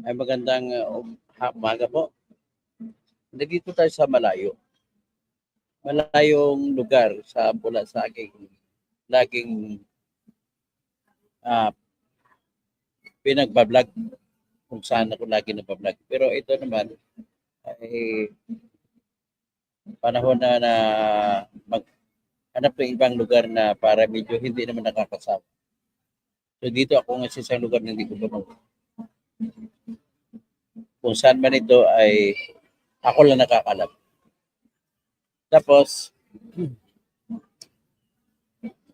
Ay magandang umaga po. Nandito tayo sa malayo. Malayong lugar sa mula sa aking laging uh, pinagbablog kung saan ako lagi nagbablog. Pero ito naman ay panahon na maghanap ng ibang lugar na para medyo hindi naman nakakasama. So dito ako nga sa isang lugar na hindi ko pa kung saan man ito ay ako lang nakakalap. Tapos,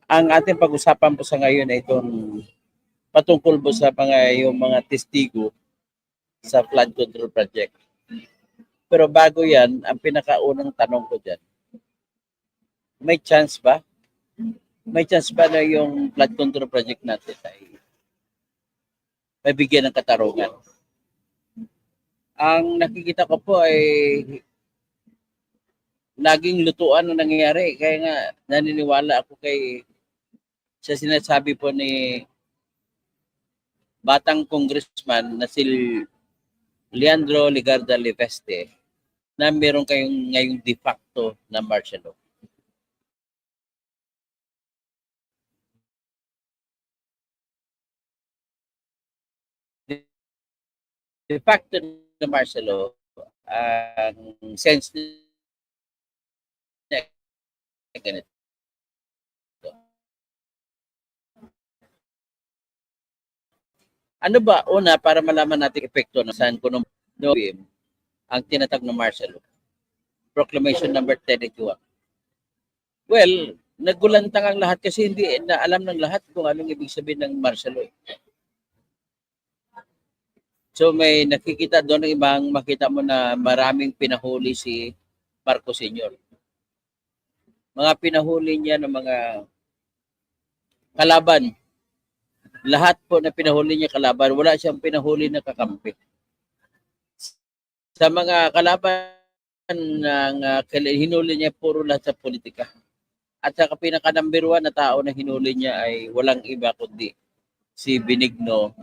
ang ating pag-usapan po sa ngayon ay itong patungkol po sa yung mga testigo sa flood control project. Pero bago yan, ang pinakaunang tanong ko dyan, may chance ba? May chance ba na yung flood control project natin ay mabigyan ng katarungan? Ang nakikita ko po ay laging lutuan ang nangyayari. Kaya nga naniniwala ako sa sinasabi po ni batang congressman na si Leandro Legarda Leveste na meron kayong ngayong de facto na martial law. De facto na martial law, ang sense niya ganito. Ano ba, una, para malaman natin epekto ng saan ko ang tinatag ng martial law? Proclamation number 1081. Well, nagulantang ang lahat kasi hindi na alam ng lahat kung anong ibig sabihin ng martial law. So may nakikita doon ng ibang makita mo na maraming pinahuli si Marcos Sr. Mga pinahuli niya ng mga kalaban. Lahat po na pinahuli niya kalaban, wala siyang pinahuli na kakampi. Sa mga kalaban ng hinuli niya, puro lahat sa politika. At sa pinaka-number 1 na tao na hinuli niya ay walang iba kundi si Benigno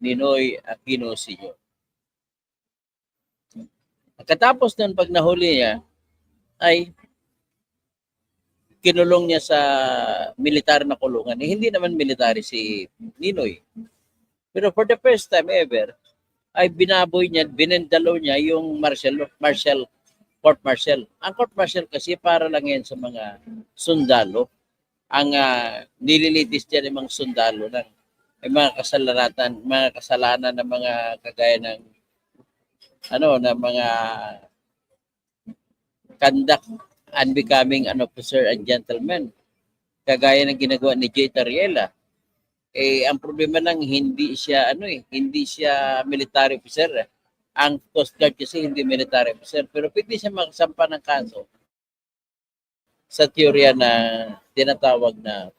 Ninoy Aquino Sr. Katapos nun, pag nahuli niya, ay kinulong niya sa militar na kulungan. Hindi naman military si Ninoy. Pero for the first time ever, ay binaboy niya, binendalo niya yung court martial. Ang court martial kasi para lang yan sa mga sundalo. Ang nililitis dyan ng mga sundalo ng mga kasalanan ng mga kagaya ng mga conduct unbecoming an officer and gentleman. Kagaya ng ginagawa ni J. Tariela. Ang problema lang hindi siya military officer. Ang Coast Guard kasi hindi military officer, pero pwede siya makasampa ng kaso sa teorya na tinatawag na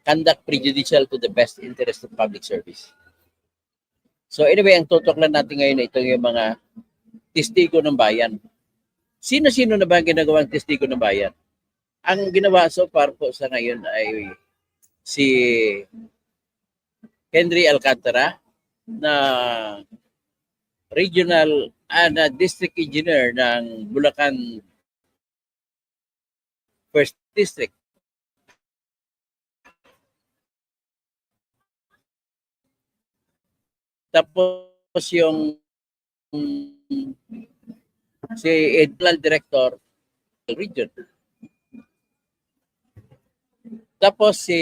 conduct prejudicial to the best interest of public service. So anyway, ang tutok lang natin ngayon ito yung mga testigo ng bayan. Sino-sino na ba ang ginagawang testigo ng bayan? Ang ginawa so far po sa ngayon ay si Henry Alcantara na regional na district engineer ng Bulacan First District. Tapos yung si Edlal Director Region. Tapos si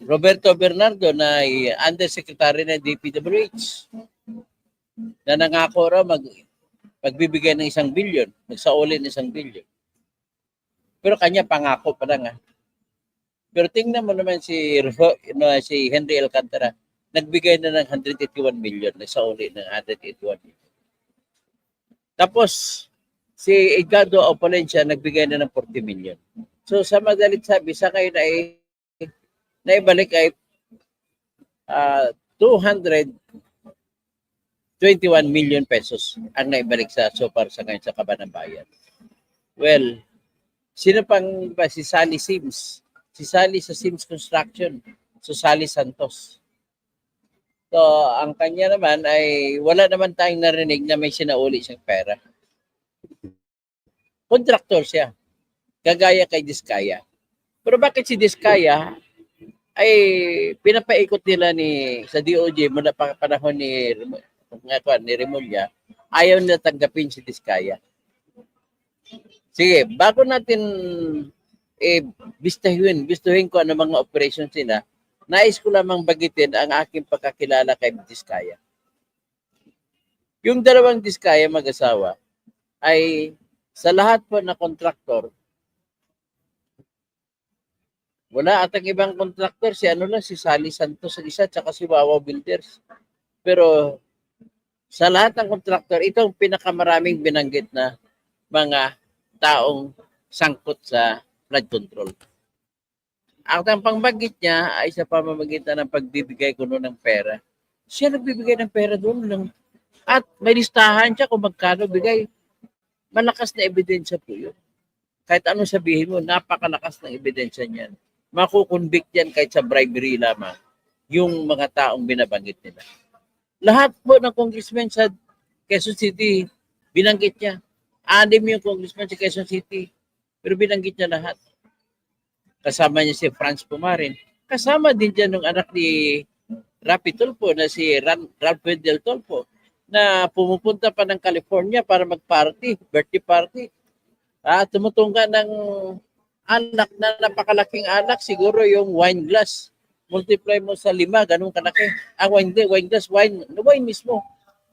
Roberto Bernardo na Undersecretary ng DPWH na nangako raw magbibigay ng 1 billion, magsauli ng 1 billion. Pero kanya pangako pa lang. Pero tingnan mo naman si Henry Alcantara, nagbigay na ng 181 million, nagsauli ng 181 million. Tapos si Edgardo Opalencia nagbigay na ng 40 million. So sa madalit sabi, sa ngayon ay naibalik ay 221 million pesos ang naibalik so far sa ngayon sa Kaban ng Bayan. Well, sino pang ba? Si Sally Sims. Si Sally sa Sims Construction. So Sally Santos. So, ang kanya naman ay wala naman tayong narinig na may sinauli siyang pera. Kontraktor siya, kagaya kay Diskaya. Pero bakit si Diskaya ay pinapaikot nila sa DOJ mula pa panahon ni Remulla, ayaw nila tanggapin si Diskaya. Sige, bago natin bistuhin ko ano mga operations nila, nais ko lamang bagitin ang aking pagkakilala kay Diskaya. Yung dalawang Diskaya mag-asawa ay sa lahat po na kontraktor, wala atang ibang kontraktor, si Sally Santos ang isa, tsaka si Wawa Builders. Pero sa lahat ng kontraktor, ito ang pinakamaraming binanggit na mga taong sangkot sa flood control. Ang pangbanggit niya ay sa pamamagitan ng pagbibigay ko noon ng pera. Siya nagbibigay ng pera doon. At may listahan siya kung magkano bigay. Malakas na ebidensya po yun. Kahit anong sabihin mo, napakalakas ng ebidensya niyan. Makukonvict yan kahit sa bribery lamang yung mga taong binabanggit nila. Lahat po ng congressman sa Quezon City, binanggit niya. 6 yung congressman sa Quezon City, pero binanggit niya lahat. Kasama niya si Franz Pumarin. Kasama din dyan ng anak ni Rapi Tulfo na si Ralph Del Tulfo na pumupunta pa ng California para mag-party, birthday party. Tumutungga ng anak na napakalaking anak, siguro yung wine glass. Multiply mo sa 5, ganun kalaki. Wine glass, wine mismo.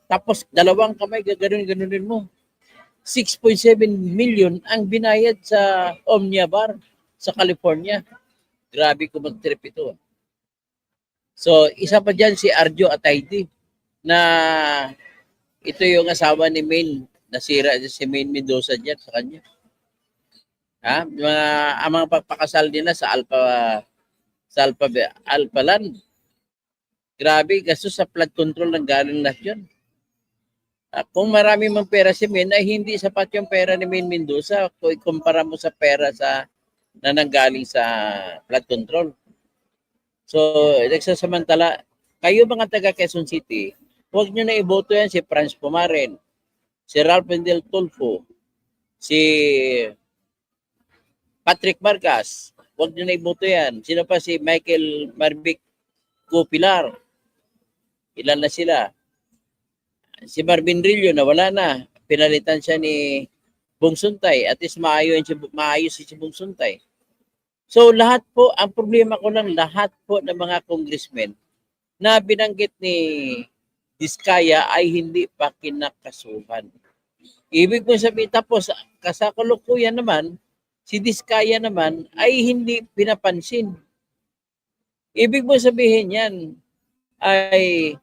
Tapos 2 kamay, ganunin mo. 6.7 million ang binayad sa Omnia Bar sa California. Grabe ko mag-trip ito. So, isa pa dyan si Arjo Ataydi na ito yung asawa ni Maine. Nasira si Maine Mendoza dyan sa kanya. Ang mga pagpakasal nila sa Alpaland. Grabe, gastos sa flood control ng galing lahat yun. Kung marami mang pera si Maine, ay hindi sapat yung pera ni Maine Mendoza kung ikumpara mo sa pera na nanggaling sa flood control. So, nagsasamantala, kayo mga taga Quezon City, huwag nyo na iboto yan si Franz Pumarin, si Ralph Del Tulfo, si Patrick Marcas, huwag nyo na iboto yan. Sino pa si Michael Marvic Copilar? Ilan na sila? Si Marvin Rillo na wala na. Pinalitan siya ni Bong Suntay. At least maayos si Bong Suntay. So lahat po, ang problema ko lang, lahat po ng mga congressmen na binanggit ni Diskaya ay hindi pa kinakasuhan. Ibig mo sabihin, tapos kasakulukuyan naman, si Diskaya naman ay hindi pinapansin. Ibig mo sabihin yan ay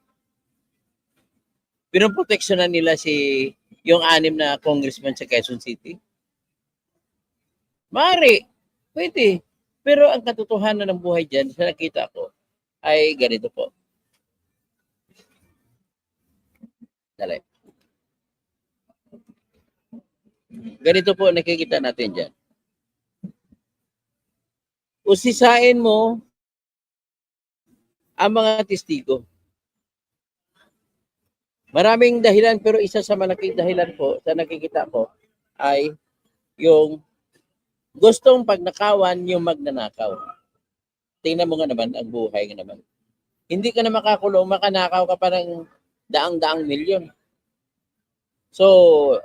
pinoproteksyonan nila yung 6 na congressman sa Quezon City. Maaari, pwede. Pero ang katotohanan ng buhay dyan, sa nakita ko, ay ganito po. Dali. Ganito po nakikita natin dyan. Usisain mo ang mga testigo. Maraming dahilan pero isa sa malaking dahilan po sa nakikita ko ay yung gustong pagnakawan yung magnanakaw. Tingnan mo nga naman ang buhay nga naman. Hindi ka na makakulong, makanakaw ka pa ng daang-daang milyon. So,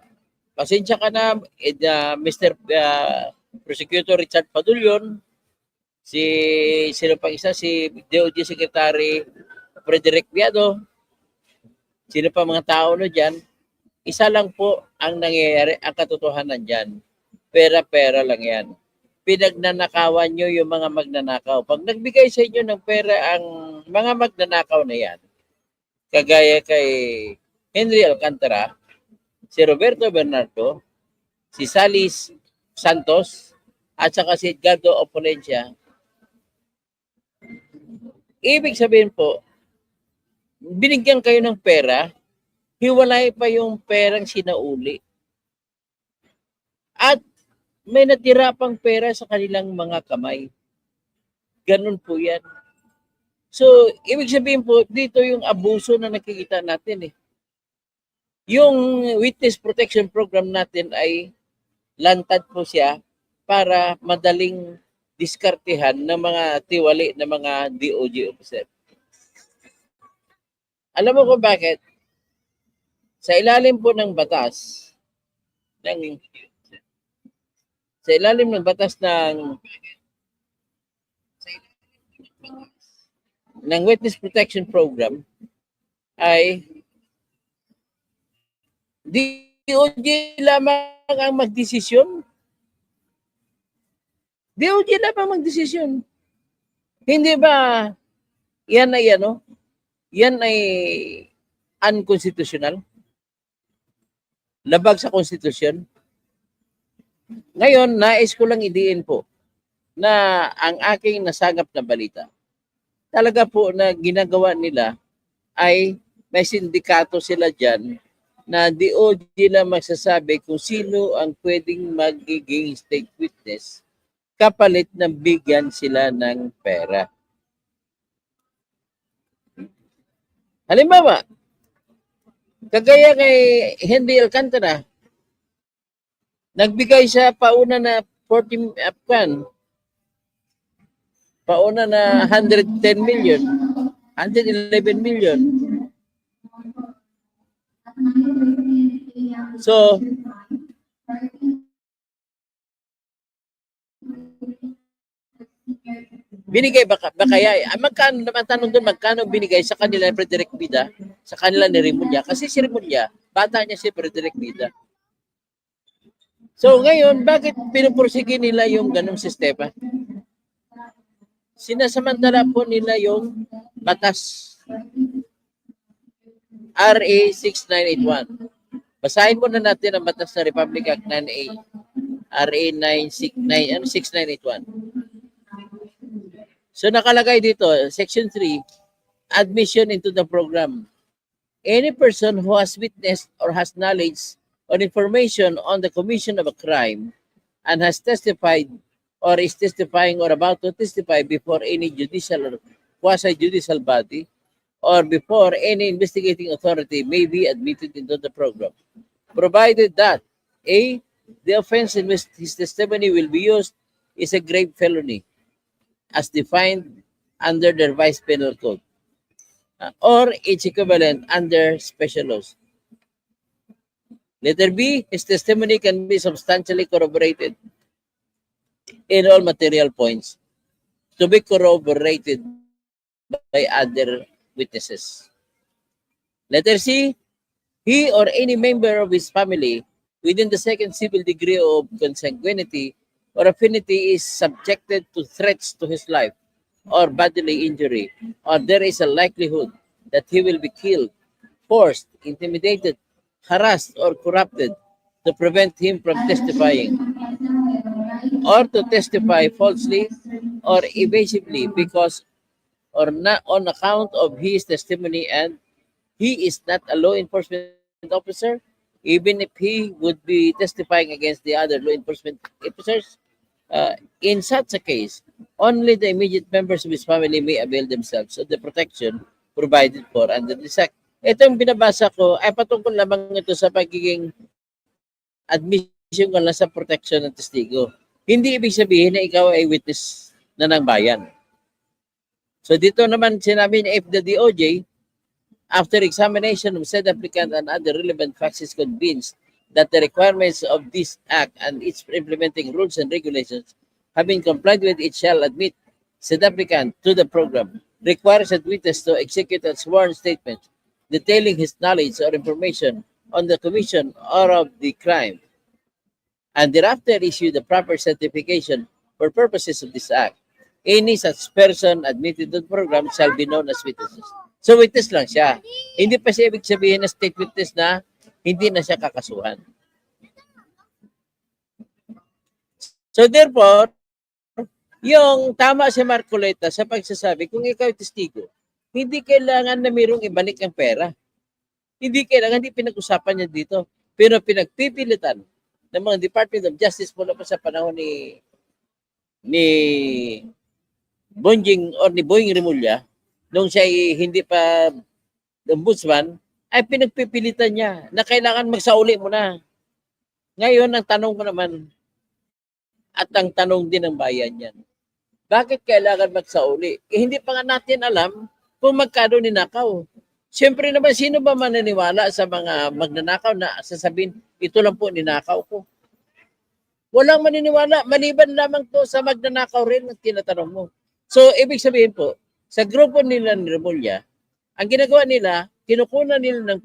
pasensya ka na, Mr. Prosecutor Richard Padulyon, sino pang isa, si DOJ Secretary Frederick Viado, sino pa mga tao no dyan, isa lang po ang nangyayari, ang katotohanan dyan. Pera-pera lang yan. Pinagnanakawan nyo yung mga magnanakaw. Pag nagbigay sa inyo ng pera ang mga magnanakaw na yan, kagaya kay Henry Alcantara, si Roberto Bernardo, si Salis Santos, at saka si Edgardo Oponencia, ibig sabihin po, binigyan kayo ng pera, hiwalay pa yung perang sinauli. At may natira pang pera sa kanilang mga kamay. Ganun po yan. So, ibig sabihin po, dito yung abuso na nakikita natin eh. Yung witness protection program natin ay lantad po siya para madaling diskartehan ng mga tiwali ng mga DOJ officer. Alam mo kung bakit? Sa ilalim po ng batas, sa ilalim ng batas ng witness protection program ay DOJ lamang ang magdesisyon. DOJ lamang magdesisyon. Hindi ba yan ay ano? Yan ay unconstitutional? Labag sa konstitusyon? Ngayon, nais ko lang idiin po na ang aking nasagap na balita, talaga po na ginagawa nila ay may sindikato sila dyan na DOJ lang magsasabi kung sino ang pwedeng magiging state witness kapalit ng bigyan sila ng pera. Halimbawa, kagaya kay Henry Alcantara, nagbigay siya pauna na 40 pauna na 110 million, 111 million. So, binigay ba kaya, magkano naman tanong doon, magkano binigay sa kanila ni Frederick Bida, sa kanila ni Rimulya? Kasi si Rimulya, bata niya si Frederick Bida. So ngayon, bakit pinupursige nila yung ganong sistema? Sinasamantala po nila yung batas RA 6981. Basahin muna natin ang batas ng Republic Act 9A, RA 6981. So nakalagay dito, Section 3, admission into the program. Any person who has witnessed or has knowledge or information on the commission of a crime and has testified or is testifying or about to testify before any judicial or quasi-judicial body or before any investigating authority may be admitted into the program, provided that A, the offense in which his testimony will be used is a grave felony as defined under the revised penal code or its equivalent under special laws. Letter B, his testimony can be substantially corroborated in all material points to be corroborated by other witnesses. Letter C, he or any member of his family within the second civil degree of consanguinity or affinity is subjected to threats to his life or bodily injury, or there is a likelihood that he will be killed, forced, intimidated, harassed, or corrupted to prevent him from testifying, or to testify falsely or evasively because or not on account of his testimony, and he is not a law enforcement officer, even if he would be testifying against the other law enforcement officers. In such a case, only the immediate members of his family may avail themselves of the protection provided for under this act. Ito yung binabasa ko ay patungkol lamang ito sa pagiging admission ka lang sa protection ng testigo. Hindi ibig sabihin na ikaw ay witness na ng bayan. So dito naman sinabi ni if the DOJ, after examination of said applicant and other relevant facts is convinced that the requirements of this act and its implementing rules and regulations have been complied with, it shall admit said applicant to the program, requires said witness to execute a sworn statement detailing his knowledge or information on the commission or of the crime, and thereafter issue the proper certification for purposes of this act. Any such person admitted to the program shall be known as witnesses. So witness lang siya. Hindi pa siya ibig sabihin na state witness na hindi na siya kakasuhan. So therefore, yung tama si Marcoleta sa pagsasabi, kung ikaw ay testigo, hindi kailangan na mayroong ibalik ang pera. Hindi kailangan, hindi pinag-usapan niya dito. Pero pinagpipilitan ng mga Department of Justice mula pa sa panahon ni Bonjing or ni Boying Rimulya nung siya hindi pa ombudsman, ay pinagpipilitan niya na kailangan magsauli mo na. Ngayon, ang tanong ko naman, at ang tanong din ng bayan yan, bakit kailangan magsauli? Hindi pa nga natin alam kung magkano ninakaw. Siyempre naman, sino ba mananiwala sa mga magnanakaw na sasabihin, ito lang po ninakaw ko? Walang maniniwala, maliban lamang to sa magnanakaw rin ang tinatanong mo. So, ibig sabihin po, sa grupo nila ni Remulla, ang ginagawa nila, kinukunan nila ng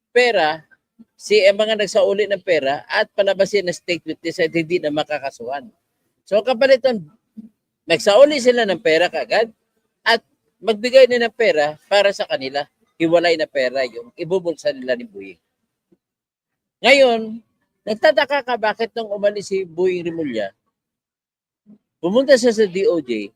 pera, mga nagsauli ng pera at palabasin na state witness at hindi na makakasuhan. So, kapalitan, magsauli sila ng pera kagad at magbigay nila ng pera para sa kanila. Hiwalay na pera yung ibubulsa nila ni Boying. Ngayon, nagtataka ka bakit nung umalis si Boying Remulla, pumunta siya sa DOJ,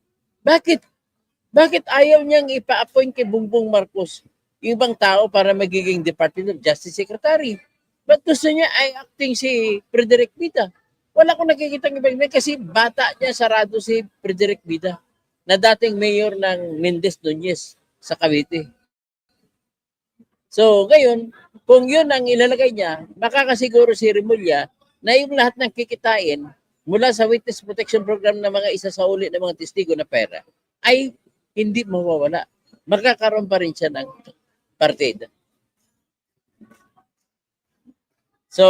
bakit ayaw niyang ipa-appoint kay Bongbong Marcos yung ibang tao para magiging Department of Justice Secretary? Ba't gusto niya ay acting si Frederick Bida? Wala akong nakikita ng ibang kasi bata niya sarado si Frederick Bida na dating mayor ng Mendez Nunez sa Cavite. So, ngayon, kung yun ang ilalagay niya, makakasiguro si Remulla na yung lahat ng kikitain mula sa Witness Protection Program ng mga isasauli ng mga testigo na pera ay hindi mawawala. Magkakaroon pa rin siya ng partida. So,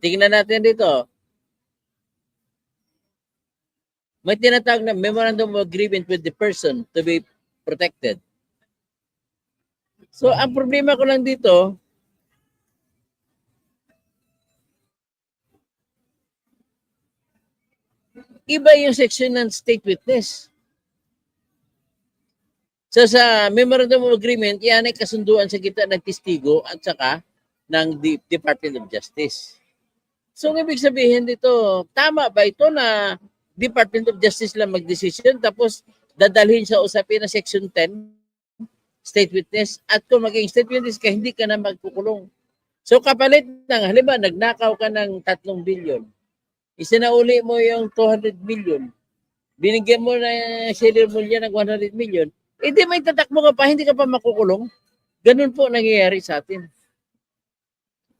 tingnan natin dito. May tinatawag na memorandum of agreement with the person to be protected. So, ang problema ko lang dito, iba yung section ng state witness. So, sa memorandum of agreement, yan ay kasunduan sa kita ng testigo at saka ng Department of Justice. So, ibig sabihin dito, tama ba ito na Department of Justice lang mag-decision tapos dadalhin sa usapin na Section 10, state witness, at kung maging state witness ka, hindi ka na magkukulong. So, kapalit ng, halimbawa, nagnakaw ka ng 3 billion, isinauli mo yung 200 million, binigyan mo na si Remulla ng 100 million, hindi may tatakbo ka pa, hindi ka pa makukulong. Ganun po nangyayari sa atin.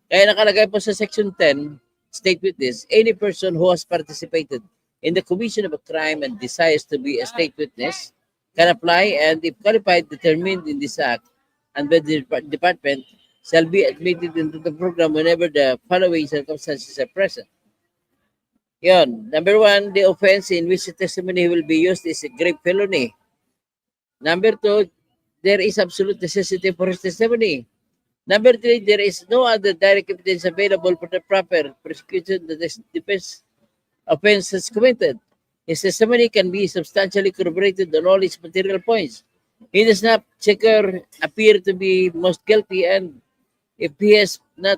Kaya nakalagay po sa Section 10, state witness, any person who has participated in the commission of a crime and desires to be a state witness can apply and if qualified, determined in this act and by the department shall be admitted into the program whenever the following circumstances are present. Yun. Number 1, the offense in which the testimony will be used is a grave felony. Number 2, there is absolute necessity for his testimony. Number 3, there is no other direct evidence available for the proper prosecution that the defense offense is committed. His testimony can be substantially corroborated on all its material points. He does not appear to be most guilty, and if he has not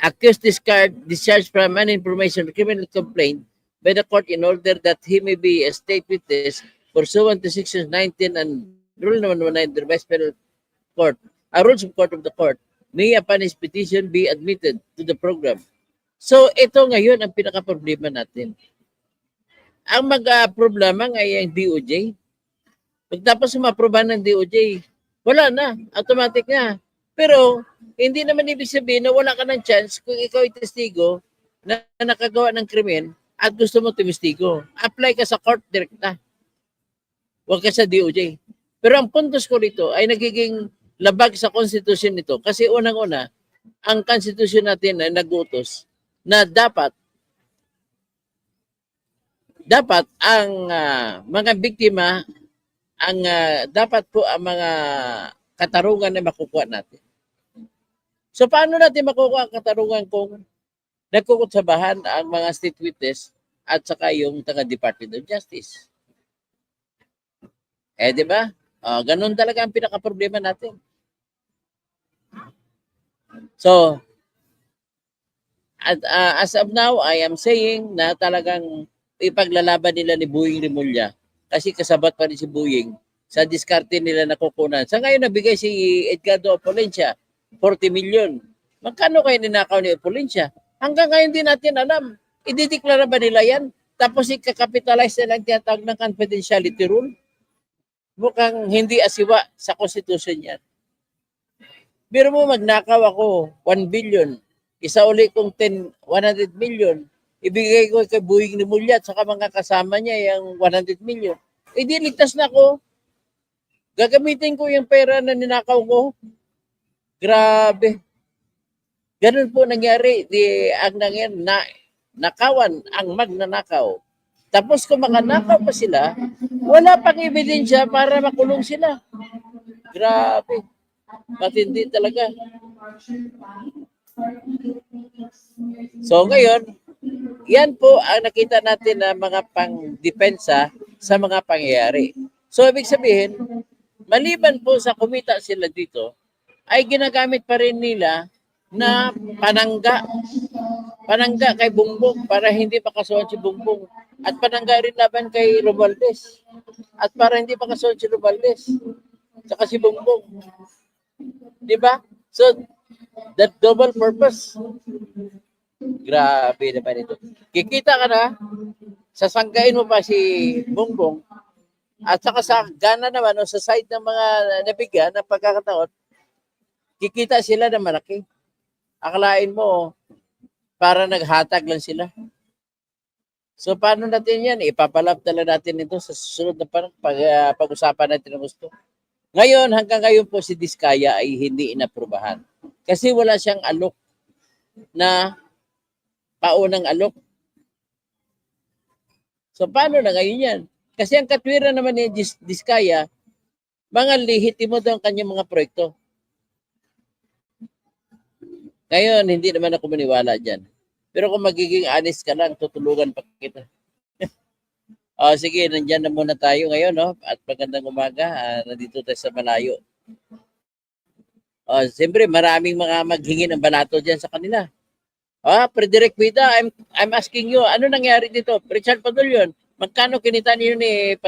accused discharged from an information criminal complaint by the court in order that he may be a state witness pursuant to Section 19 and Rule 119 of the Revised Penal Court, rules of court of the court, may upon his petition be admitted to the program. So ito ngayon ang pinaka-problema natin. Ang problema ngayon ang DOJ. Pagtapos ma-aprobahan ng DOJ, wala na, automatic na. Pero hindi naman ibig sabihin na wala ka ng chance kung ikaw ay testigo na nakagawa ng krimen at gusto mo tumistigo. Apply ka sa court direkta. Huwag ka sa DOJ. Pero ang puntos ko rito ay nagiging labag sa konstitusyon nito kasi unang-una, ang konstitusyon natin ay nag-utos na dapat ang mga biktima, dapat po ang mga katarungan na makukuha natin. So paano natin makukuha ang katarungan kung nagkukutsabahan ang mga state witness at saka yung taga-Department of Justice? Di ba? Ganun talaga ang pinaka-problema natin. So, as of now, I am saying na talagang ipaglalaban nila ni Boying Remulla kasi kasabat pa rin si Boying sa diskarte nila na kukunan. Sa ngayon, nabigay si Edgardo Opolencia, 40 million. Magkano kayo ninakaw ni Opolencia? Hanggang ngayon din natin alam. Idideklara ba nila yan? Tapos ikakapitalize nila ang tinatawag ng confidentiality rule? Mukhang hindi asiwa sa Constitution yan. Biro mo magnakaw ako 1 billion. Isa uli kong 100 million. Ibigay ko kay Buing ni Mulya at saka mga kasama niya yung 100 million. Eh di ligtas na ako. Gagamitin ko yung pera na ninakaw ko. Grabe. Ganun po nangyari. Ang nangyari, nakawan ang magnanakaw. Tapos kung makanakaw pa sila, wala pang ebidensya para makulong sila. Grabe. Matindi talaga. So ngayon, yan po ang nakita natin na mga pang-depensa sa mga pangyayari. So ibig sabihin, maliban po sa kumita sila dito, ay ginagamit pa rin nila na panangga kay Bongbong para hindi makasuhan si Bongbong. At panangga rin laban kay Romualdez. At para hindi makasuhan si Romualdez. Saka si Bongbong. Di ba? So, that double purpose. Grabe naman ito. Kikita ka na, sasanggain mo pa si Bongbong, at saka sa gana naman, o sa side ng mga nabigyan ng pagkakataon, kikita sila na malaki. Akalain mo, para naghatag lang sila. So, paano natin yan? Ipapalab talaga natin ito sa susunod na pag-usapan natin ng gusto. Ngayon, hanggang ngayon po si Diskaya ay hindi inaprubahan. Kasi wala siyang alok na paunang alok. So, paano na ngayon yan? Kasi ang katwiran naman ni Diskaya, mga lehitimo daw ang kanyang mga proyekto. Ngayon, hindi naman ako maniwala dyan. Pero kung magiging honest ka lang, tutulungan pa kita. Sige, nandyan na muna tayo ngayon, no? At magandang umaga. Nandito tayo sa malayo. Siyempre, maraming mga maghingi ng balato dyan sa kanila. Frederick Vida, I'm asking you, ano nangyari dito? Richard Padulyon, magkano kinita niyo ni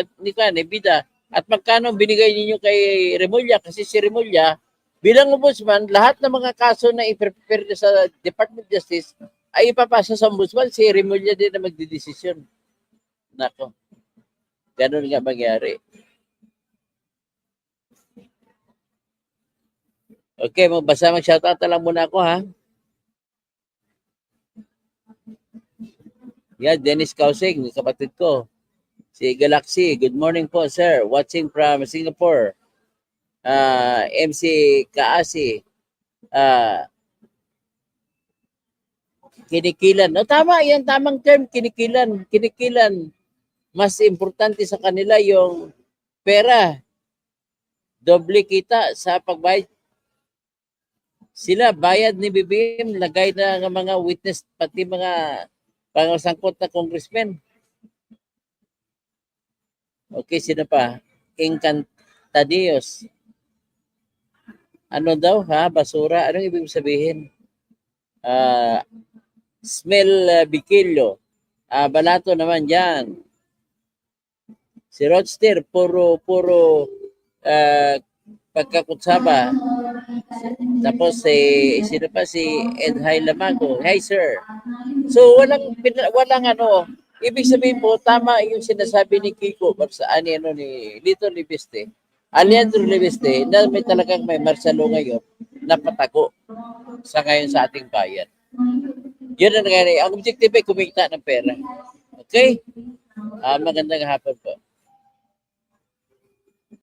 Vida? At magkano binigay niyo kay Remulla? Kasi si Remulla, bilang ombudsman, lahat ng mga kaso na i-prepare sa Department of Justice ay ipapasa sa ombudsman. Si Remulla din na magdidesisyon. Nako. Ganun nga mangyari. Okay, mag-shoutout lang muna ako, ha? Dennis Kausing, kapatid ko. Si Galaxy, good morning po, sir. Watching from Singapore. MC Kaasi. Kinikilan. Tama, yan, tamang term, kinikilan. Kinikilan. Mas importante sa kanila yung pera. Doble kita sa pagbayad. Sila, bayad ni BBM, lagay na ng mga witness, pati mga pangasangkot na congressman. Okay, sino pa? Encantadios. Ano daw, ha? Basura. Anong ibig sabihin? Smell Bikilyo. Balato naman dyan. Si Rodster, puro pagkakutsaba. Tapos sino pa, si Edhay Lamago. Hi, sir. So walang ibig sabihin po, tama yung sinasabi ni Kiko ni Lito Libiste, Alejandro Libiste, na may Marcelo ngayon na patago sa ngayon sa ating bayan. Yun ang nangyari. Ang objective ay kumita ng pera. Okay? Magandang hapon po.